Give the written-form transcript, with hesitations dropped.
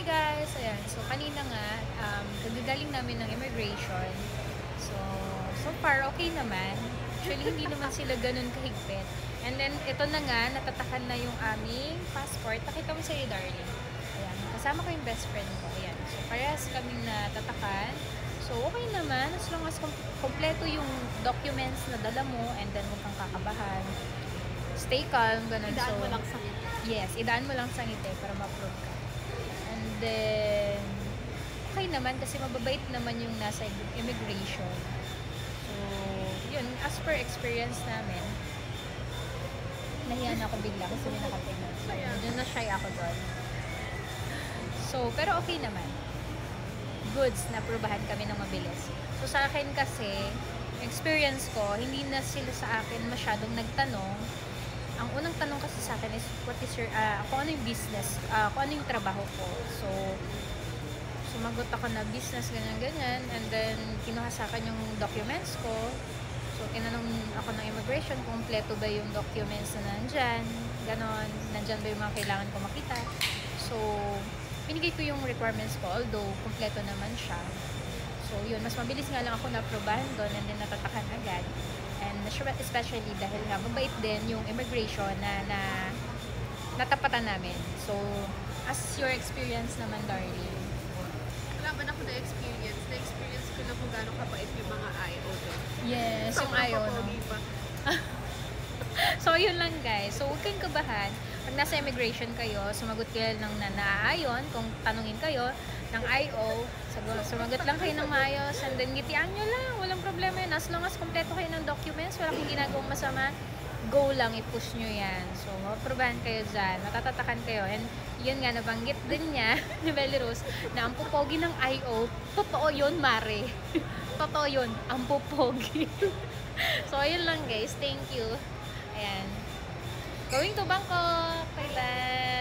guys! Ayan, so kanina nga, kagagaling namin ng immigration. So far, okay naman. Actually, hindi naman sila ganun kahigpit. And then, ito na nga, natatakan na yung aming passport. Pakita mo sa'yo, darling. Ayan, kasama ko yung best friend ko. Ayan, so parehas kaming natatakan. So, okay naman. As long as kompleto yung documents na dala mo and then huwag kang kakabahan. Stay calm, ganun. Idaan mo lang sa ngiti. Yes, idaan mo lang sa ngiti para ma-approve ka. And then, okay naman kasi mababait naman yung nasa immigration. So, yun, as per experience namin, nahiyan ako bigla kasi may nakatingin. So, medyo na-shy ako doon. So, pero okay naman. Goods, na-aprobahan kami ng mabilis. So, sa akin kasi, experience ko, hindi na sila sa akin masyadong nagtanong. Ang unang tanong kasi sa akin is, what is your, kung ano yung business, kung ano yung trabaho ko. So, sumagot ako na business, ganyan-ganyan. And then, kinuha sa akin yung documents ko. So, tinanong ako ng immigration kung kompleto ba yung documents na nandyan. Ganon, nandyan ba yung mga kailangan ko makita. So, binigay ko yung requirements ko, although kompleto naman siya. So, yun, mas mabilis nga lang ako na-aprobahan doon and then natatakan agad. And especially dahil nga mabait din yung immigration na natapatan namin. So, as your experience naman, darling? Wala ba na ako na-experience? Na-experience ko na kung gano'ng kabait yung mga IO doon. Yes, yung Sobrang IO, no? papogi pa. So, yun lang guys. So, huwag kayong kabahan. Pag nasa immigration kayo, sumagot kayo ng naaayon. Kung tanungin kayo ng IO, sumagot lang kayo ng maayos. And then, ngitian nyo lang. Walang problema yun. As long as kompleto kayo ng documents, wala kang ginagawang masama, go lang, i-push nyo yan. So, mapaprobahan kayo dyan. Matatatakan kayo. And, yun nga, nabanggit din niya, ni Belly Rose, na ang pupogi ng IO, totoo yun, Mare. Totoo yun, ang pupogi. So, ayun lang guys. Thank you. Ayan. Going to Bangkok. Thailand.